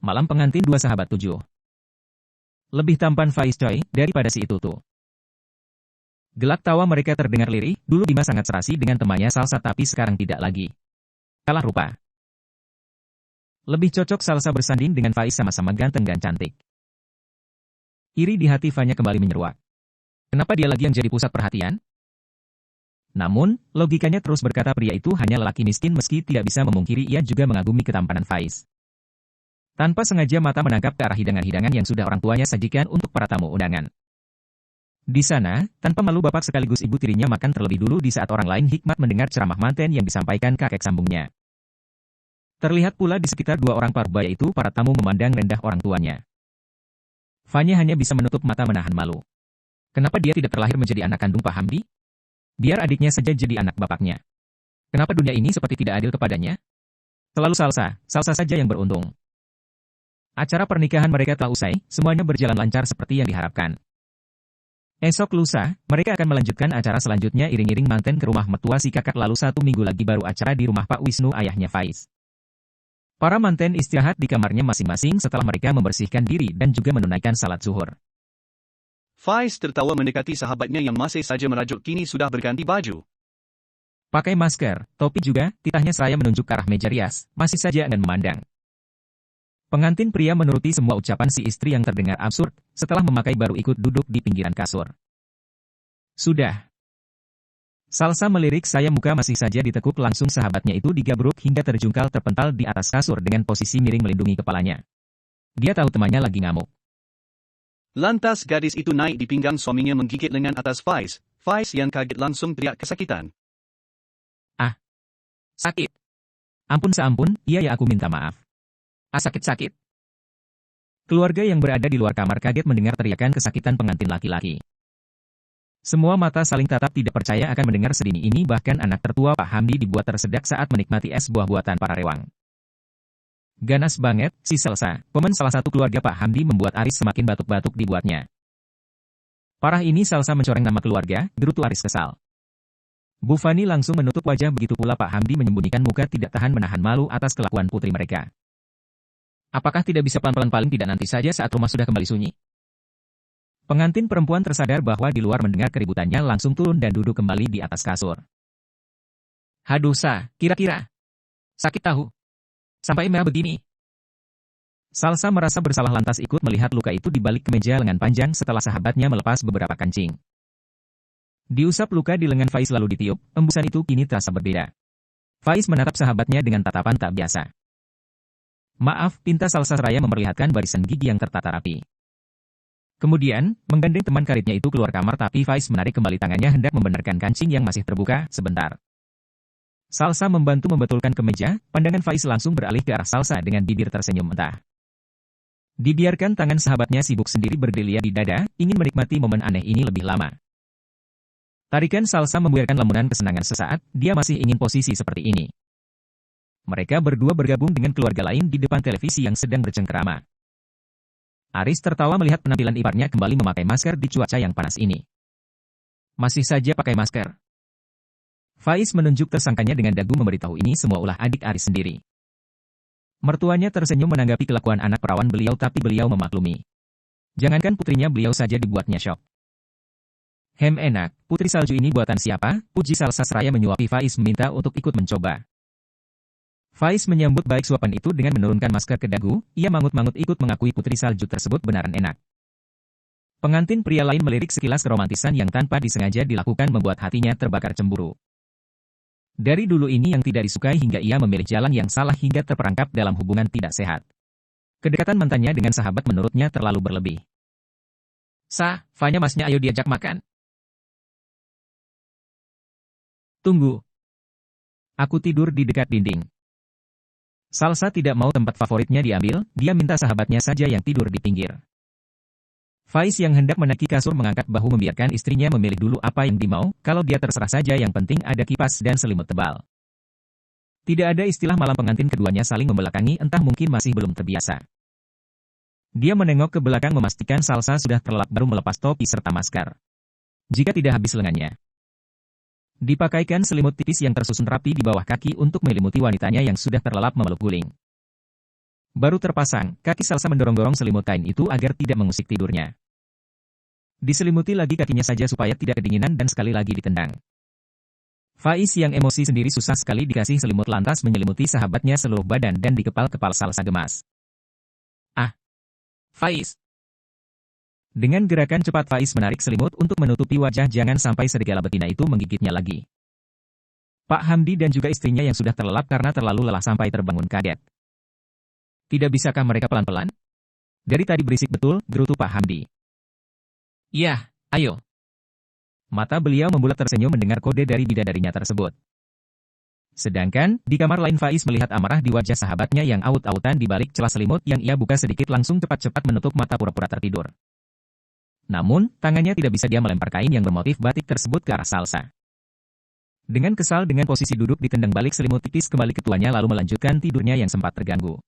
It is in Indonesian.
Malam pengantin dua sahabat 7. Lebih tampan Faiz coy, daripada si itu tuh. Gelak tawa mereka terdengar lirih, dulu Bima sangat serasi dengan temannya Salsa tapi sekarang tidak lagi. Kalah rupa. Lebih cocok Salsa bersanding dengan Faiz sama-sama ganteng dan cantik. Iri di hati Fanya kembali menyeruak. Kenapa dia lagi yang jadi pusat perhatian? Namun, logikanya terus berkata pria itu hanya lelaki miskin meski tidak bisa memungkiri ia juga mengagumi ketampanan Faiz. Tanpa sengaja mata menangkap ke arah hidangan-hidangan yang sudah orang tuanya sajikan untuk para tamu undangan. Di sana, tanpa malu bapak sekaligus ibu tirinya makan terlebih dulu di saat orang lain hikmat mendengar ceramah manten yang disampaikan kakek sambungnya. Terlihat pula di sekitar dua orang parubaya itu para tamu memandang rendah orang tuanya. Fanya hanya bisa menutup mata menahan malu. Kenapa dia tidak terlahir menjadi anak kandung Pak Hamdi? Biar adiknya saja jadi anak bapaknya. Kenapa dunia ini seperti tidak adil kepadanya? Selalu Salsa saja yang beruntung. Acara pernikahan mereka telah usai, semuanya berjalan lancar seperti yang diharapkan. Esok lusa, mereka akan melanjutkan acara selanjutnya iring-iring manten ke rumah mertua si kakak lalu 1 minggu lagi baru acara di rumah Pak Wisnu ayahnya Faiz. Para manten istirahat di kamarnya masing-masing setelah mereka membersihkan diri dan juga menunaikan salat zuhur. Faiz tertawa mendekati sahabatnya yang masih saja merajuk kini sudah berganti baju. Pakai masker, topi juga, titahnya seraya menunjuk ke arah meja rias, masih saja enggan memandang. Pengantin pria menuruti semua ucapan si istri yang terdengar absurd, setelah memakai baru ikut duduk di pinggiran kasur. Sudah. Salsa melirik saya muka masih saja ditekuk langsung sahabatnya itu digabruk hingga terjungkal terpental di atas kasur dengan posisi miring melindungi kepalanya. Dia tahu temannya lagi ngamuk. Lantas gadis itu naik di pinggang suaminya menggigit lengan atas Faiz. Faiz yang kaget langsung teriak kesakitan. Ah. Sakit. Ampun seampun, iya ya aku minta maaf. Sakit-sakit. Keluarga yang berada di luar kamar kaget mendengar teriakan kesakitan pengantin laki-laki. Semua mata saling tatap tidak percaya akan mendengar sedini ini bahkan anak tertua Pak Hamdi dibuat tersedak saat menikmati es buah buatan para rewang. Ganas banget, si Salsa, pemen salah satu keluarga Pak Hamdi membuat Aris semakin batuk-batuk dibuatnya. Parah ini Salsa mencoreng nama keluarga, gerutu Aris kesal. Bu Fani langsung menutup wajah begitu pula Pak Hamdi menyembunyikan muka tidak tahan menahan malu atas kelakuan putri mereka. Apakah tidak bisa pelan-pelan paling tidak nanti saja saat rumah sudah kembali sunyi? Pengantin perempuan tersadar bahwa di luar mendengar keributannya langsung turun dan duduk kembali di atas kasur. Haduh kira-kira. Sakit tahu. Sampai merah begini. Salsa merasa bersalah lantas ikut melihat luka itu di balik kemeja lengan panjang setelah sahabatnya melepas beberapa kancing. Diusap luka di lengan Faiz lalu ditiup, embusan itu kini terasa berbeda. Faiz menatap sahabatnya dengan tatapan tak biasa. Maaf, pinta Salsa seraya memperlihatkan barisan gigi yang tertata rapi. Kemudian, menggandeng teman karibnya itu keluar kamar tapi Faiz menarik kembali tangannya hendak membenarkan kancing yang masih terbuka, sebentar. Salsa membantu membetulkan kemeja, pandangan Faiz langsung beralih ke arah Salsa dengan bibir tersenyum mentah. Dibiarkan tangan sahabatnya sibuk sendiri bergelia di dada, ingin menikmati momen aneh ini lebih lama. Tarikan Salsa membuarkan lamunan kesenangan sesaat, dia masih ingin posisi seperti ini. Mereka berdua bergabung dengan keluarga lain di depan televisi yang sedang bercengkerama. Aris tertawa melihat penampilan iparnya kembali memakai masker di cuaca yang panas ini. Masih saja pakai masker. Faiz menunjuk tersangkanya dengan dagu memberitahu ini semua ulah adik Aris sendiri. Mertuanya tersenyum menanggapi kelakuan anak perawan beliau tapi beliau memaklumi. Jangankan putrinya beliau saja dibuatnya syok. Enak, putri salju ini buatan siapa? Puji Salsa seraya menyuapi Faiz meminta untuk ikut mencoba. Faiz menyambut baik suapan itu dengan menurunkan masker ke dagu, ia mangut-mangut ikut mengakui putri salju tersebut benaran enak. Pengantin pria lain melirik sekilas keromantisan yang tanpa disengaja dilakukan membuat hatinya terbakar cemburu. Dari dulu ini yang tidak disukai hingga ia memilih jalan yang salah hingga terperangkap dalam hubungan tidak sehat. Kedekatan mantannya dengan sahabat menurutnya terlalu berlebih. Fanya masnya ayo diajak makan. Tunggu. Aku tidur di dekat dinding. Salsa tidak mau tempat favoritnya diambil, dia minta sahabatnya saja yang tidur di pinggir. Faiz yang hendak menaiki kasur mengangkat bahu membiarkan istrinya memilih dulu apa yang dimau, kalau dia terserah saja yang penting ada kipas dan selimut tebal. Tidak ada istilah malam pengantin keduanya saling membelakangi entah mungkin masih belum terbiasa. Dia menengok ke belakang memastikan Salsa sudah terlelap baru melepas topi serta masker. Jika tidak habis lengannya. Dipakaikan selimut tipis yang tersusun rapi di bawah kaki untuk menyelimuti wanitanya yang sudah terlelap memeluk guling. Baru terpasang, kaki Salsa mendorong-dorong selimut kain itu agar tidak mengusik tidurnya. Diselimuti lagi kakinya saja supaya tidak kedinginan dan sekali lagi ditendang. Faiz yang emosi sendiri susah sekali dikasih selimut lantas menyelimuti sahabatnya seluruh badan dan di kepal-kepal Salsa gemas. Ah! Faiz! Dengan gerakan cepat Faiz menarik selimut untuk menutupi wajah jangan sampai serigala betina itu menggigitnya lagi. Pak Hamdi dan juga istrinya yang sudah terlelap karena terlalu lelah sampai terbangun kaget. Tidak bisakah mereka pelan-pelan? Dari tadi berisik betul, gerutu Pak Hamdi. Yah, ayo. Mata beliau membulat tersenyum mendengar kode dari bidadarinya tersebut. Sedangkan, di kamar lain Faiz melihat amarah di wajah sahabatnya yang aut-autan di balik celah selimut yang ia buka sedikit langsung cepat-cepat menutup mata pura-pura tertidur. Namun, tangannya tidak bisa dia melempar kain yang bermotif batik tersebut ke arah Salsa. Dengan kesal dengan posisi duduk ditendang balik selimut tipis kembali ketuanya lalu melanjutkan tidurnya yang sempat terganggu.